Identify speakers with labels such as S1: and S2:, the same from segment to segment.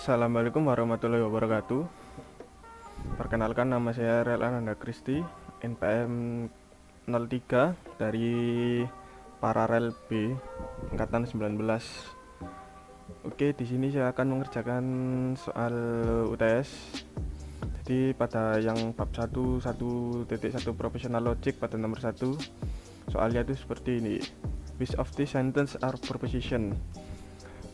S1: Assalamualaikum warahmatullahi wabarakatuh. Perkenalkan, nama saya Rel Ananda Kristi, NPM 03 dari Paralel B angkatan 19. Oke, di sini saya akan mengerjakan soal UTS. Jadi pada yang bab 1.1.1 Professional Logic pada nomor 1, soalnya itu seperti ini. Which of these sentence are proposition?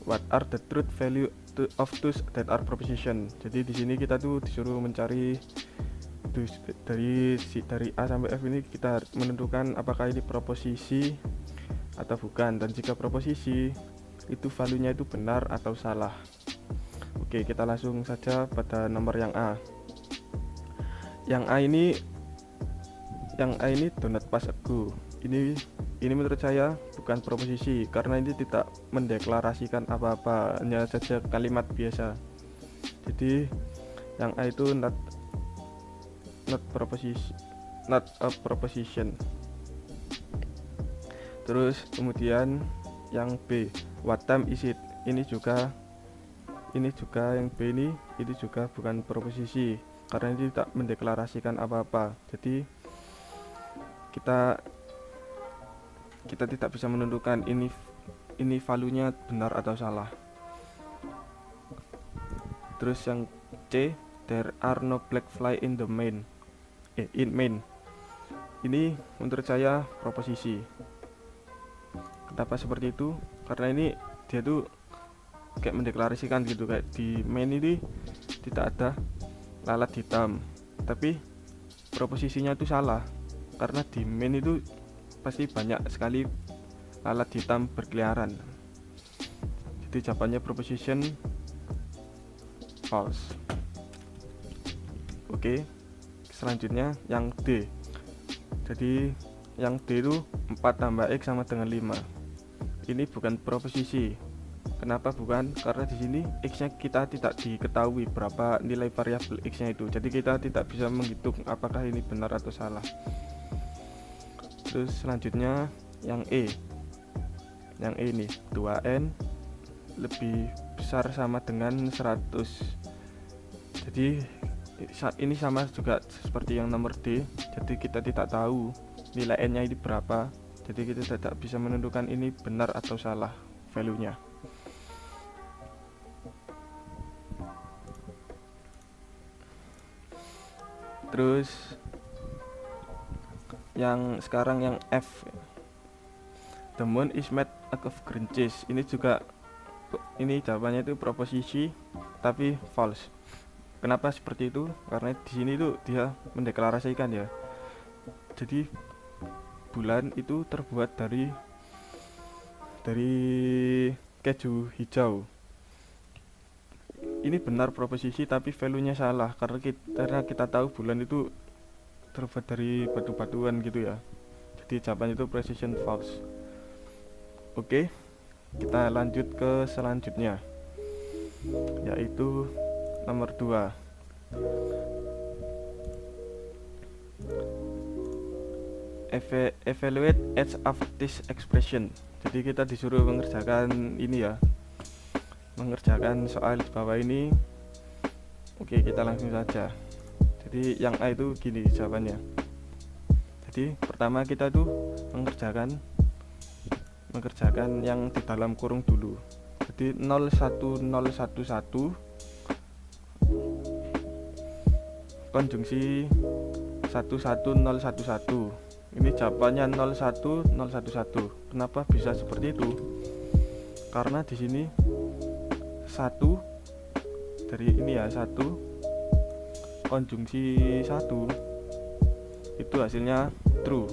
S1: What are the truth value of those that are proposition? Jadi di sini kita tuh disuruh mencari dari A sampai F ini, kita menentukan apakah ini proposisi atau bukan, dan jika proposisi itu value-nya itu benar atau salah. Oke, kita langsung saja pada nomor yang A. Yang A ini do not pass a go. Ini menurut saya bukan proposisi karena ini tidak mendeklarasikan apa-apa, hanya saja kalimat biasa. Jadi yang A itu not a proposition. Terus kemudian yang B, what time is it? Ini juga yang B ini juga bukan proposisi karena ini tidak mendeklarasikan apa-apa. Jadi kita tidak bisa menentukan ini value-nya benar atau salah. Terus yang C, there are no black fly in main. Ini menurut saya proposisi. Kenapa seperti itu? Karena ini dia tuh kayak mendeklarasikan gitu, kayak di main ini tidak ada lalat hitam. Tapi proposisinya itu salah karena di main itu pasti banyak sekali lalat hitam berkeliaran. Jadi jawabannya proposition false. Oke, selanjutnya yang D. Jadi yang D itu 4 tambah X sama dengan 5. Ini bukan proposisi. Kenapa bukan? Karena di sini X-nya kita tidak diketahui berapa nilai variabel X-nya itu. Jadi kita tidak bisa menghitung apakah ini benar atau salah. Terus selanjutnya yang E. Yang E ini 2N lebih besar sama dengan 100. Jadi ini sama juga seperti yang nomor D. Jadi kita tidak tahu nilai N nya ini berapa. Jadi kita tidak bisa menentukan ini benar atau salah value-nya. Terus yang sekarang yang F, the moon is made of green cheese. Ini jawabannya itu proposisi tapi false. Kenapa seperti itu? Karena di sini tuh dia mendeklarasikan ya. Jadi bulan itu terbuat dari keju hijau. Ini benar proposisi tapi value-nya salah karena kita tahu bulan itu terbuat dari batu-batuan gitu ya. Jadi jawaban itu precision false. Oke, kita lanjut ke selanjutnya, yaitu nomor 2. Evaluate edge of this expression. Jadi kita disuruh mengerjakan ini ya, mengerjakan soal di bawah ini. Oke, kita langsung saja. Jadi yang A itu gini jawabannya. Jadi pertama kita tuh mengerjakan yang di dalam kurung dulu. Jadi 01011 konjungsi 11011. Ini jawabannya 01011. Kenapa bisa seperti itu? Karena di sini 1 dari ini ya, 1 konjungsi 1 itu hasilnya true.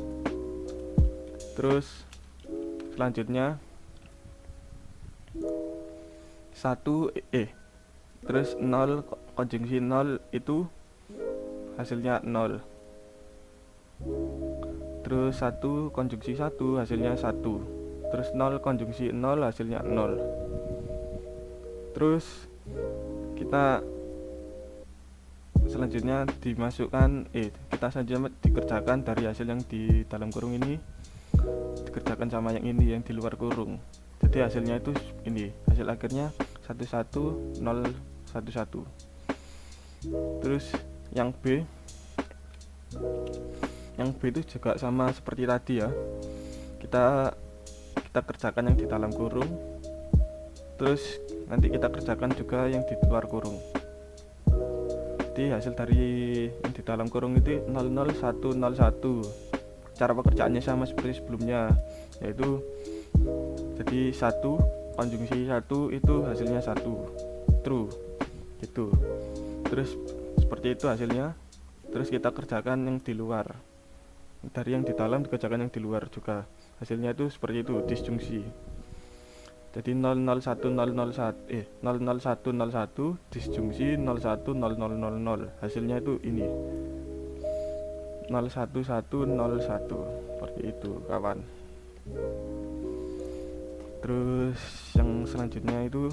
S1: Terus selanjutnya 1 terus 0 konjungsi 0 itu hasilnya 0. Terus 1 konjungsi 1 hasilnya 1. Terus 0 konjungsi 0 hasilnya 0. Terus kita selanjutnya dimasukkan kita saja dikerjakan dari hasil yang di dalam kurung ini dikerjakan sama yang ini yang di luar kurung. Jadi hasilnya itu ini, hasil akhirnya 1101 11. Terus yang B itu juga sama seperti tadi ya, kita kerjakan yang di dalam kurung, terus nanti kita kerjakan juga yang di luar kurung. Jadi hasil dari yang di dalam kurung itu 00101. Cara pekerjaannya sama seperti sebelumnya, yaitu jadi 1 konjungsi 1 itu hasilnya 1, true gitu. Terus seperti itu hasilnya. Terus kita kerjakan yang di luar, dari yang di dalam dikerjakan yang di luar juga, hasilnya itu seperti itu, disjungsi. Jadi 00101 disjungsi 010000, hasilnya itu ini 01101, seperti itu kawan. Terus yang selanjutnya itu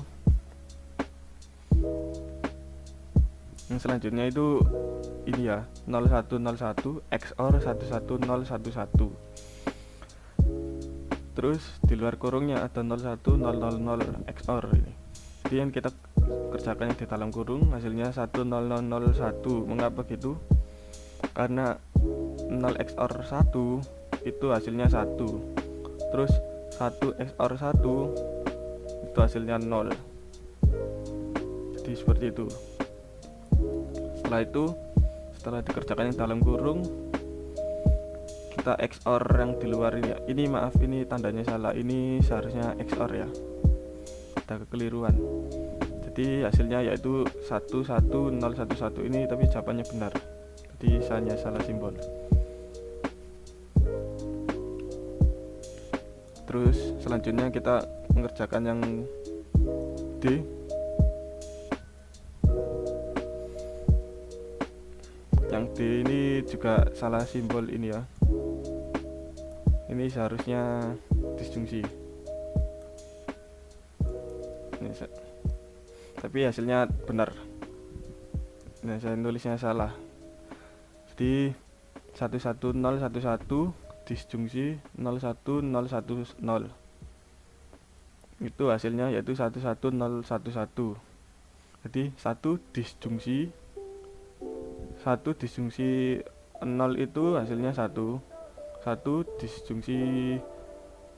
S1: ini ya, 0101 XOR 11011. Terus di luar kurungnya ada 01000 XOR ini. Jadi yang kita kerjakan yang di dalam kurung hasilnya 10001. Mengapa gitu? Karena 0 XOR 1 itu hasilnya 1. Terus 1 XOR 1 itu hasilnya 0. Jadi seperti itu. Setelah dikerjakan yang dalam kurung, kita XOR yang di luar ini ya. Ini maaf, ini tandanya salah, ini seharusnya XOR ya, ada kekeliruan. Jadi hasilnya yaitu 11011 ini, tapi jawabannya benar, jadi hanya salah simbol. Terus selanjutnya kita mengerjakan yang D. Yang D ini juga salah simbol ini ya, ini seharusnya disjungsi ini, tapi hasilnya benar. Nah, saya nulisnya salah. Jadi 11011 disjungsi 01010, itu hasilnya yaitu 11011. Jadi 1 disjungsi 0 itu hasilnya 1 disjungsi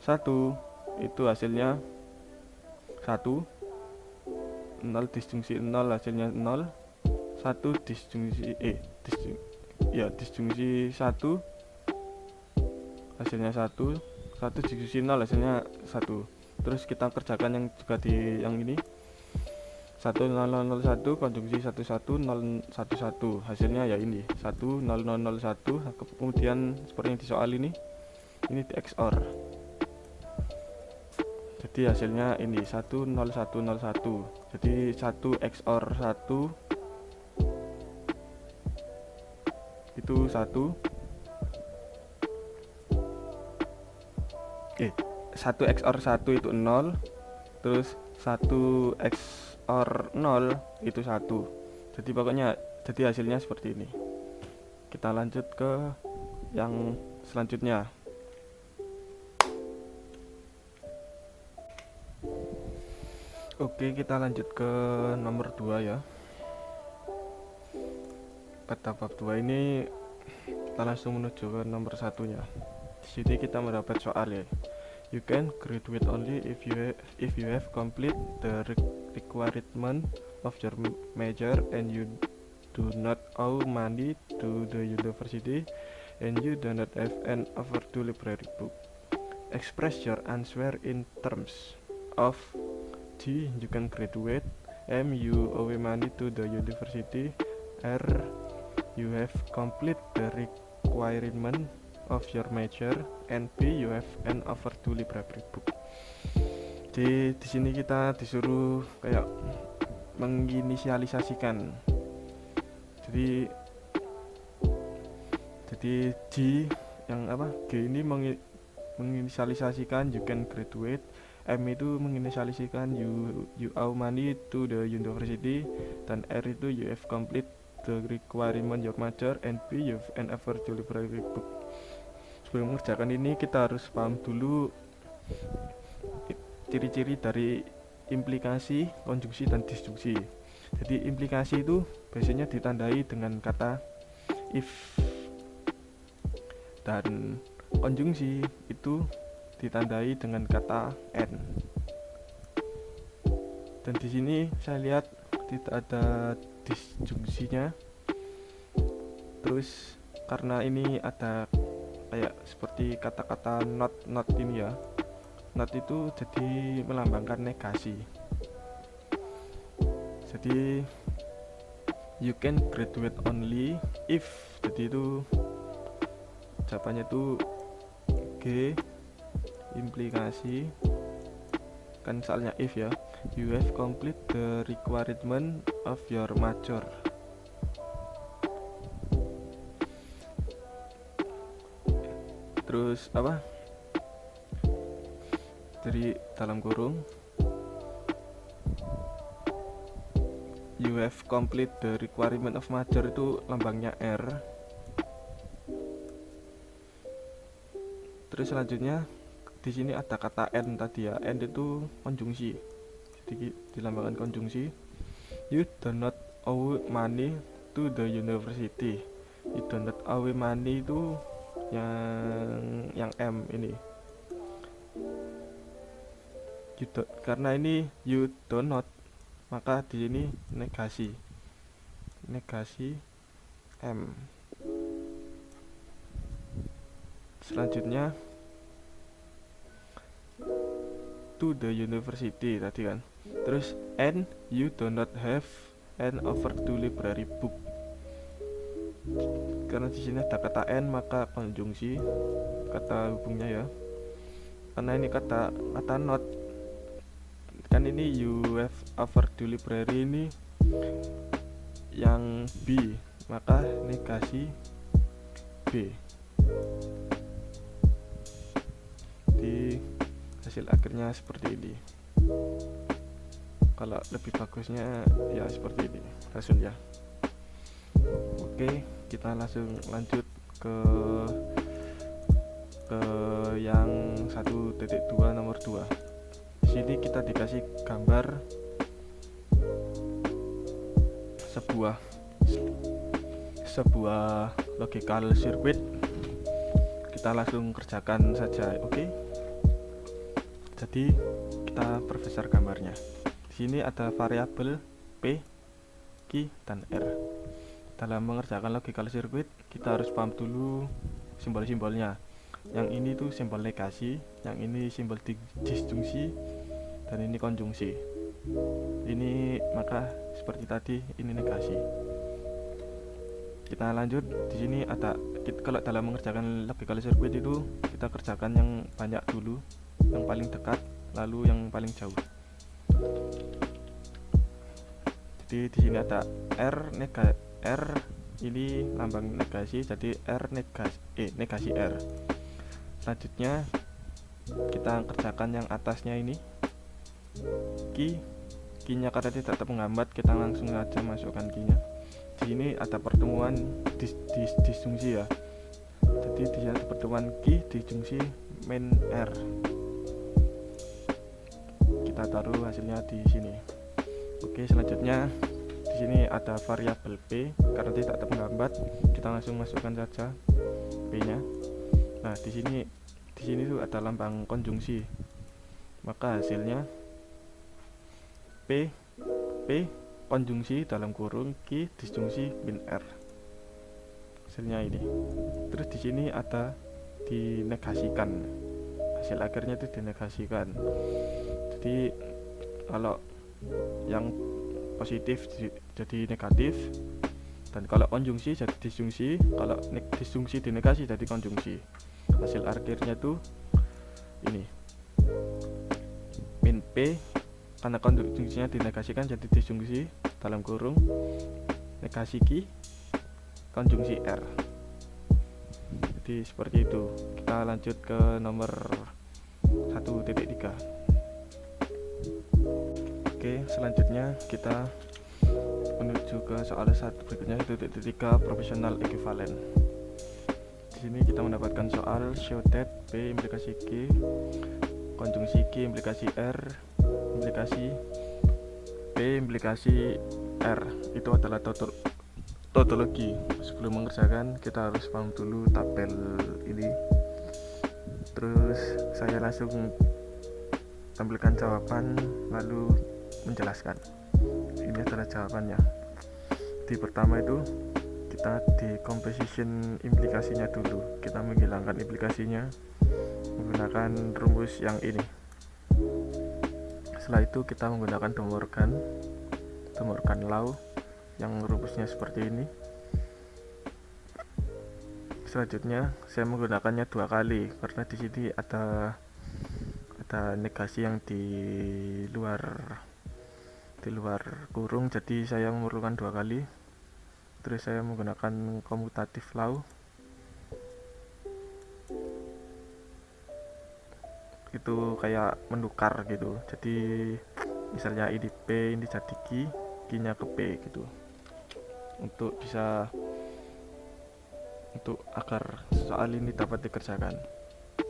S1: 1 itu hasilnya 1, 0 disjungsi 0 hasilnya 0, 1 disjungsi disjungsi 1 hasilnya 1, 1 disjungsi 0 hasilnya 1. Terus kita kerjakan yang juga di yang ini, 1001 konjungsi 11011, hasilnya ya ini 10001. Kemudian seperti yang di soal ini di XOR, jadi hasilnya ini 10101. Jadi 1 XOR 1 itu 1 1 XOR 1 itu 0, terus 1 XOR 0 itu 1. Jadi pokoknya hasilnya seperti ini. Kita lanjut ke yang selanjutnya. Oke, kita lanjut ke nomor 2 ya. Pada bab 2 ini kita langsung menuju ke nomor 1-nya. Di sini kita mendapat soal ya. You can graduate only if you have complete the requirement of your major and you do not owe money to the university and you do not have an overdue library book. Express your answer in terms of G. You can graduate. M. You owe money to the university. R. You have complete the requirement of your major, and B. You have an overdue library book. Di sini kita disuruh kayak menginisialisasikan. Jadi G yang apa? G ini menginisialisasikan you can graduate. M itu menginisialisasikan you owe money to the university, dan R itu you have complete the requirement your major, and B you have an overdue library book. Sebelum mengerjakan ini kita harus paham dulu ciri-ciri dari implikasi, konjungsi, dan disjungsi. Jadi implikasi itu biasanya ditandai dengan kata if, dan konjungsi itu ditandai dengan kata and. Dan di sini saya lihat tidak ada disjungsinya. Terus karena ini ada kayak seperti kata-kata not ini ya. Not itu jadi melambangkan negasi. Jadi you can graduate only if, jadi itu jawabannya itu G, implikasi kan soalnya if ya, you have complete the requirement of your major. Terus apa, dari dalam kurung you have complete the requirement of major itu lambangnya R. Terus selanjutnya di sini ada kata N tadi ya, N itu konjungsi, jadi dilambangkan konjungsi. You do not owe money to the university. You do not owe money itu yang M ini. You do, karena ini you do not, maka di sini negasi M. Selanjutnya to the university tadi kan. Terus and you do not have an overdue library book. Karena di sini ada kata and maka konjungsi kata hubungnya ya. Karena ini kata not, kan ini you have overdue library ini yang B, maka negasi B. Di hasil akhirnya seperti ini. Kalau lebih bagusnya ya seperti ini hasilnya. Oke, kita langsung lanjut ke yang 1.2 nomor 2. Di sini kita dikasih gambar sebuah logical circuit. Kita langsung kerjakan saja, oke? Jadi kita perbesar gambarnya. Di sini ada variabel P, Q, dan R. Dalam mengerjakan logical circuit, kita harus paham dulu simbol-simbolnya. Yang ini tuh simbol negasi, yang ini simbol disjungsi, dan ini konjungsi. Ini maka seperti tadi, ini negasi. Kita lanjut. Di sini ada, kalau dalam mengerjakan logical circuit itu kita kerjakan yang banyak dulu, yang paling dekat, lalu yang paling jauh. Jadi di sini ada R ini lambang negasi, jadi R negasi R. Selanjutnya kita kerjakan yang atasnya ini, Q-nya karena tidak terpenggambar, kita langsung saja masukkan Q-nya. Di sini ada pertemuan disjungsi ya. Jadi di sini ada pertemuan Q disjungsi min R. Kita taruh hasilnya di sini. Oke, selanjutnya di sini ada variabel P, karena tidak terpenggambar, kita langsung masukkan saja P-nya. Nah, di sini tuh ada lambang konjungsi. Maka hasilnya P konjungsi dalam kurung Q disjungsi min R. Hasilnya ini. Terus di sini ada dinegasikan. Hasil akhirnya itu dinegasikan. Jadi kalau yang positif jadi negatif, dan kalau konjungsi jadi disjungsi, kalau disjungsi dinegasi jadi konjungsi. Hasil akhirnya tuh ini min P, karena konjungsinya dinegasikan jadi disjungsi dalam kurung negasi Q konjungsi R. Jadi seperti itu. Kita lanjut ke nomor 1.3. Oke, selanjutnya kita menuju ke soal satu berikutnya, 1.3 proportional equivalent. Di sini kita mendapatkan soal show that P implikasi Q konjungsi Q implikasi R implikasi P implikasi R itu adalah tautologi. Sebelum mengerjakan kita harus paham dulu tabel ini. Terus saya langsung tampilkan jawaban lalu menjelaskan. Ini adalah jawabannya. Di pertama itu kita decomposition implikasinya dulu. Kita menghilangkan implikasinya menggunakan rumus yang ini. Setelah itu kita menggunakan De Morgan law yang rumusnya seperti ini. Selanjutnya saya menggunakannya 2 kali karena di sini ada negasi yang di luar kurung, jadi saya memerlukan 2 kali. Terus saya menggunakan commutative law. Itu kayak menukar gitu. Jadi misalnya ini P, ini jadi Q, Q-nya ke P gitu. Untuk agar soal ini dapat dikerjakan.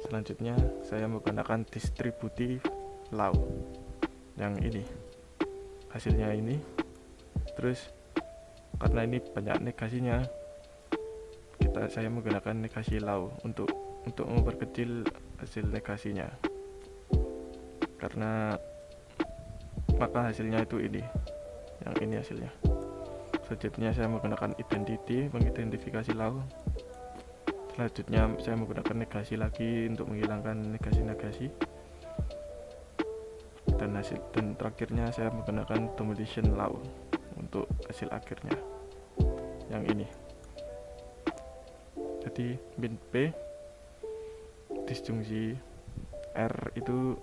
S1: Selanjutnya saya menggunakan distributive law yang ini. Hasilnya ini. Terus karena ini banyak negasinya, saya menggunakan negasi law untuk memperkecil hasil negasinya. Karena maka hasilnya itu ini. Yang ini hasilnya. Selanjutnya saya menggunakan identity, mengidentifikasi law. Selanjutnya saya menggunakan negasi lagi untuk menghilangkan negasi-negasi. Dan terakhirnya saya menggunakan demolition law untuk hasil akhirnya yang ini. Jadi min P disjungsi R itu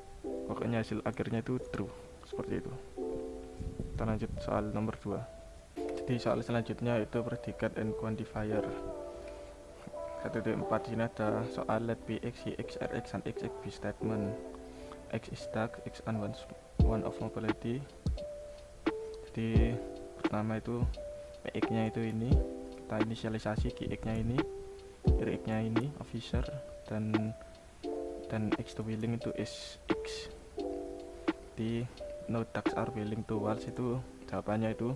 S1: pokoknya hasil akhirnya itu true, seperti itu. Kita lanjut soal nomor 2. Jadi soal selanjutnya itu predikat and quantifier. 1.4 sini ada soal let p x, y x, r x, and x be statement. X is dark, x and one of mobility. Jadi pertama itu px nya itu ini, kita inisialisasi qx nya ini, rx nya ini officer, dan x to willing itu is x. Di no ducks are willing to waltz itu jawabannya itu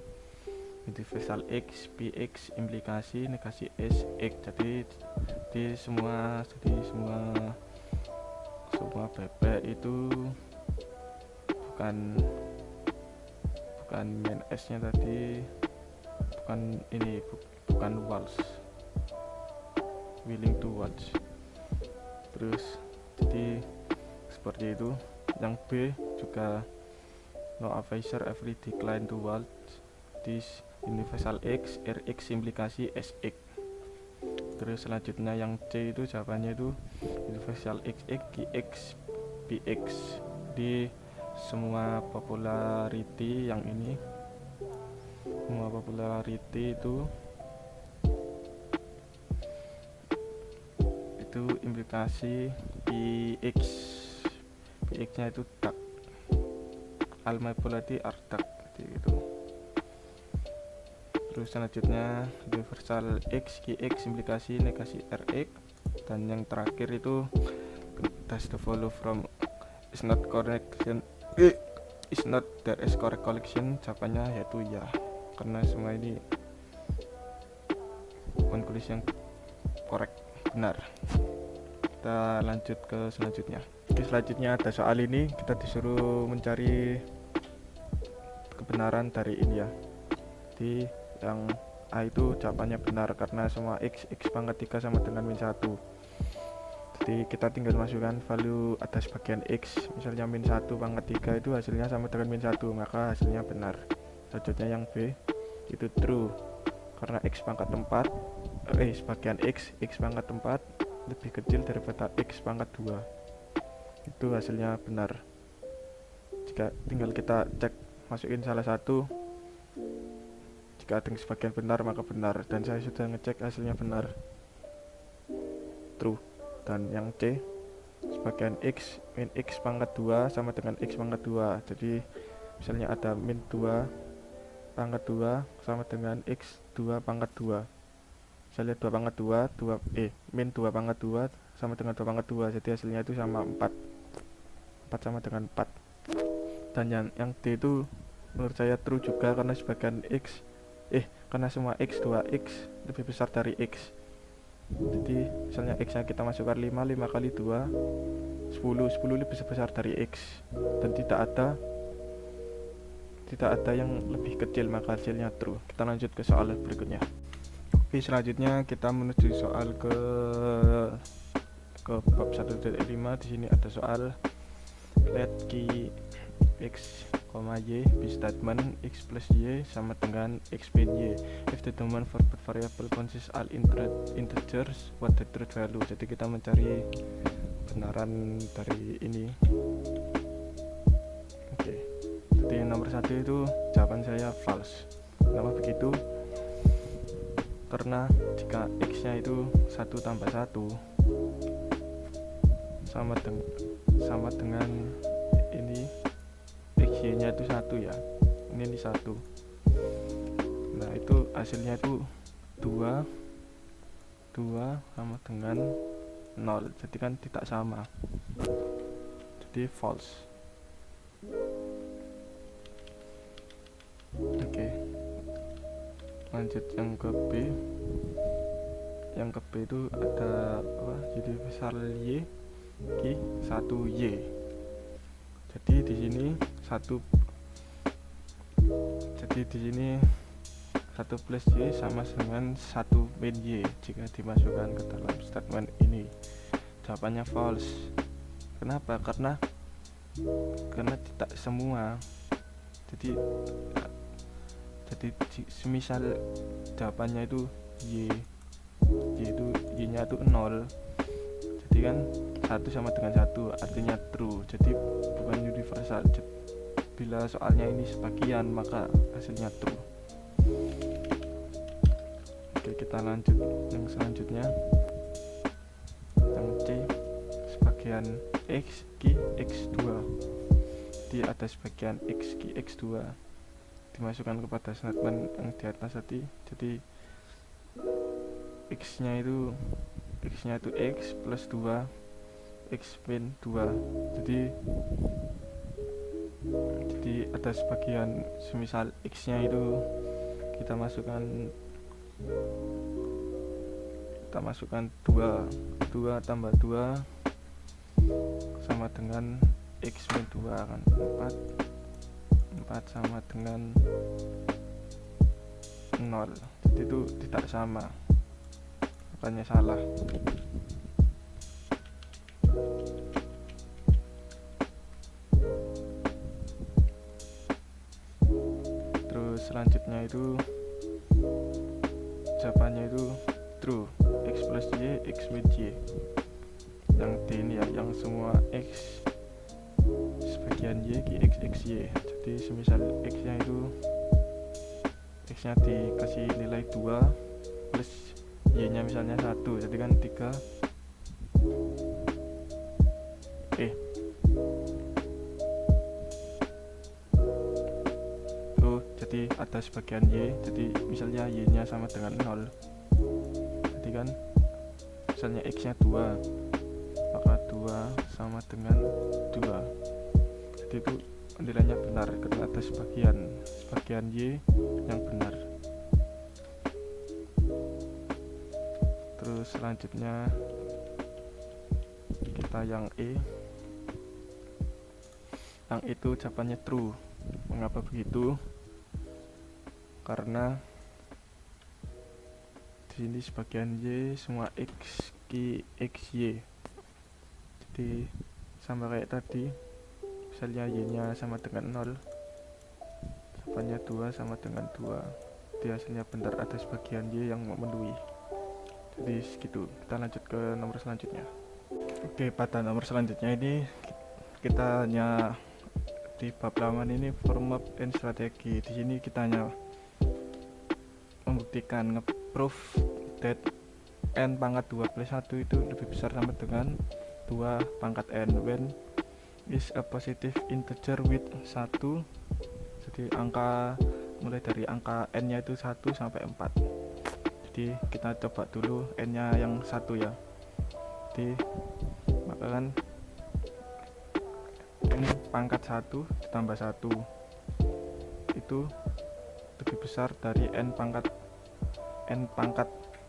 S1: universal x, px, implikasi negasi s, x. Jadi semua bebek itu bukan main s nya tadi, bukan waltz, willing to waltz. Terus jadi seperti itu. Yang B juga no advisor every decline to waltz, this universal x, rx implikasi sx. Terus selanjutnya yang C itu jawabannya itu universal xx, qx, px. Di semua popularity yang ini, semua popularity itu implikasi px nya itu duck, all popularity are duck gitu. Terus selanjutnya universal x, qx implikasi negasi rx. Dan yang terakhir itu does the follow from is not correction, is not there is correct collection. Jawabannya yaitu ya, karena semua ini konklusi yang correct, benar. Kita lanjut ke selanjutnya. Selanjutnya ada soal ini, kita disuruh mencari kebenaran dari ini ya. Di yang A itu jawabannya benar karena semua x pangkat 3 sama dengan min 1. Jadi kita tinggal masukkan value atas bagian x, misalnya min 1 pangkat 3 itu hasilnya sama dengan min 1, maka hasilnya benar. Selanjutnya yang B itu true karena x pangkat 4 sebagian x pangkat 4 lebih kecil daripada x pangkat 2, itu hasilnya benar. Jika tinggal kita cek, masukin salah satu, jika ada sebagian benar maka benar, dan saya sudah ngecek hasilnya benar, true. Dan yang C sebagian x min x pangkat 2 sama dengan x pangkat 2. Jadi misalnya ada min 2 pangkat 2 sama dengan x 2 pangkat 2. Misalnya 2 pangkat 2 min 2 pangkat 2 sama dengan 2 pangkat 2. Jadi hasilnya itu sama 4 sama dengan 4. Dan yang D itu menurut saya true juga karena sebagian x karena semua x 2x lebih besar dari x. Jadi misalnya x nya kita masukkan 5 kali 2 10 lebih besar dari x, dan tidak ada yang lebih kecil, maka hasilnya true. Kita lanjut ke soal berikutnya. Oke, selanjutnya kita menuju soal ke bab 1.5. Di sini ada soal let key x, y be statement x plus y sama dengan x min y if the domain for variable consists all integers what the truth value. Jadi kita mencari kebenaran dari ini. Oke, jadi nomor 1 itu jawaban saya false. Kenapa begitu? Karena jika x nya itu 1 tambah 1 sama dengan ini, xy nya itu 1 ya, ini 1. Nah itu hasilnya itu 2 sama dengan 0, jadi kan tidak sama, jadi false. Oke, lanjut yang ke B. Yang ke B itu ada apa? Universal y ki 1y. Jadi di sini 1 plus y sama dengan 1 min y jika dimasukkan ke dalam statement ini. Jawabannya false. Kenapa? Karena tidak semua. Jadi semisal jawabannya itu y nya itu 0, jadi kan 1 sama dengan 1 artinya true, jadi bukan universal. Bila soalnya ini sebagian maka hasilnya true. Oke, kita lanjut yang selanjutnya, yang C, sebagian x ki x2. Jadi ada sebagian x ki x2 dimasukkan kepada statement yang di atas tadi. Jadi x nya itu x plus 2 x min 2. Jadi ada sebagian semisal x nya itu kita masukkan 2 tambah 2 sama dengan x min 2 kan 4 sama dengan 0, jadi itu tidak sama, makanya salah. Terus selanjutnya itu jawabannya itu true, x plus y x min y. Yang D ini ya, yang semua x sebagian y ki x y. Jadi semisal x nya dikasih nilai 2 plus y nya misalnya 1, jadi kan 3 jadi ada sebagian y, jadi misalnya y nya sama dengan 0, jadi kan misalnya x nya 2, maka 2 sama dengan 2, jadi itu nilainya benar karena ada sebagian y yang benar. Terus selanjutnya kita yang E. Yang itu jawabannya true. Mengapa begitu? Karena di sini sebagian y semua x ki x y. Jadi sama kayak tadi, misalnya y nya sama dengan 0, jawabannya 2 sama dengan 2. Jadi hasilnya benar, ada sebagian y yang memenuhi. Jadi segitu. Kita lanjut ke nomor selanjutnya. Oke, pada nomor selanjutnya ini kita hanya di bab laman ini form up and strategi. Di sini kita hanya membuktikan nge-proof that n pangkat 2 plus 1 itu lebih besar sama dengan 2 pangkat n when is a positive integer with 1. Jadi angka mulai dari angka n nya itu 1 sampai 4. Jadi kita coba dulu n nya yang 1 ya. Jadi maka kan n pangkat 1 ditambah 1 itu lebih besar dari n pangkat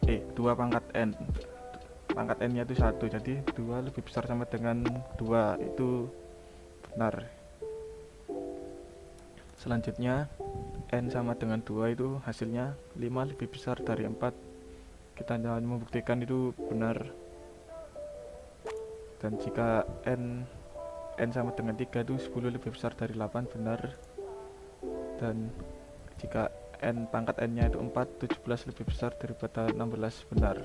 S1: 2 pangkat n. Pangkat n nya itu 1, jadi 2 lebih besar sama dengan 2, itu benar. Selanjutnya n sama dengan 2 itu hasilnya 5 lebih besar dari 4. Kita hanya membuktikan itu benar. Dan jika n sama dengan 3 itu 10 lebih besar dari 8, benar. Dan jika n pangkat n nya itu 4, 17 lebih besar daripada 16, benar.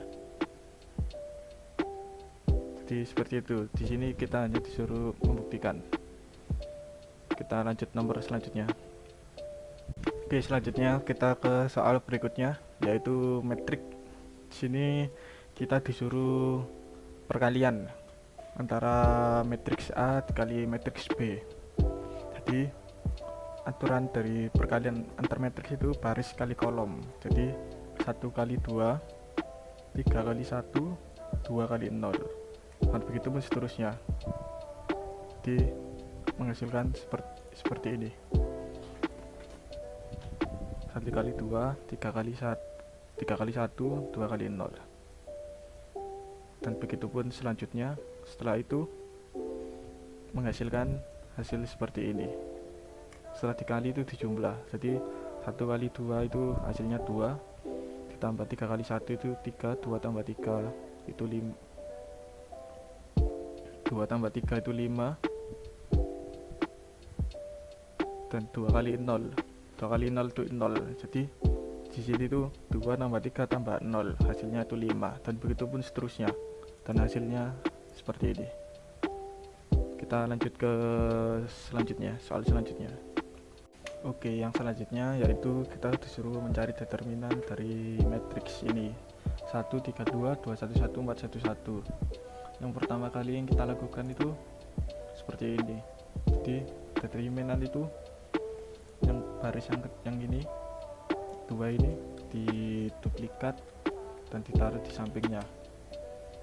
S1: Jadi seperti itu. Di sini kita hanya disuruh membuktikan. Kita lanjut nomor selanjutnya. Oke, selanjutnya kita ke soal berikutnya, yaitu metrik. Di sini kita disuruh perkalian antara matriks A dikali matriks B. Jadi aturan dari perkalian antar matriks itu baris kali kolom. Jadi 1 kali 2, 3 kali 1, 2 kali 0, dan begitu pun seterusnya. Jadi menghasilkan seperti ini: 1 kali 2, 3 kali 1, 2 kali 0, dan begitu pun selanjutnya. Setelah itu menghasilkan hasil seperti ini. Setelah dikali itu dijumlah, jadi 1 kali 2 itu hasilnya 2, ditambah 3 kali 1 itu 3, 2 tambah 3 itu 5, 2 tambah 3 itu 5, dan 2 kali 0, 2 kali 0 itu 0. Jadi di sini itu 2 tambah 3 tambah 0, hasilnya itu 5, dan begitu pun seterusnya, dan hasilnya seperti ini. Kita lanjut ke selanjutnya, soal selanjutnya. Oke, yang selanjutnya yaitu kita disuruh mencari determinan dari matriks ini: 1, 3, 2, 2, 1, 1, 4, 1, 1. Yang pertama kali yang kita lakukan itu seperti ini. Jadi determinan itu yang baris yang ini, 2 ini diduplikat dan ditaruh di sampingnya.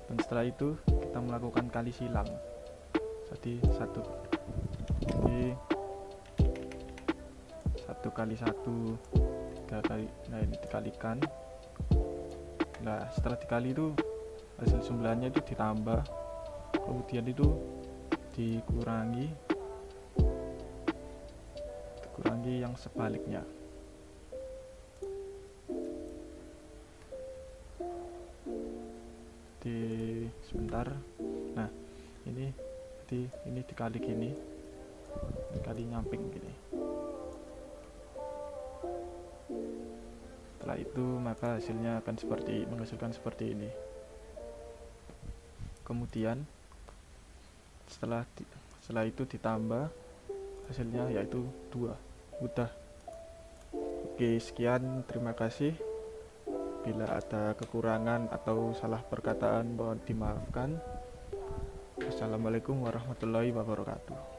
S1: Dan setelah itu kita melakukan kali silang. Jadi 1 kali 1, 3 kali, nah ini dikalikan. Nah setelah dikali itu hasil jumlahnya itu ditambah, kemudian itu dikurangi yang sebaliknya. Sebentar. Nah ini dikali gini, dikali nyamping gini. Setelah itu maka hasilnya akan menghasilkan seperti ini. Kemudian setelah itu ditambah, hasilnya yaitu 2. Mudah. Oke, sekian, terima kasih. Bila ada kekurangan atau salah perkataan mohon dimaafkan. Assalamualaikum warahmatullahi wabarakatuh.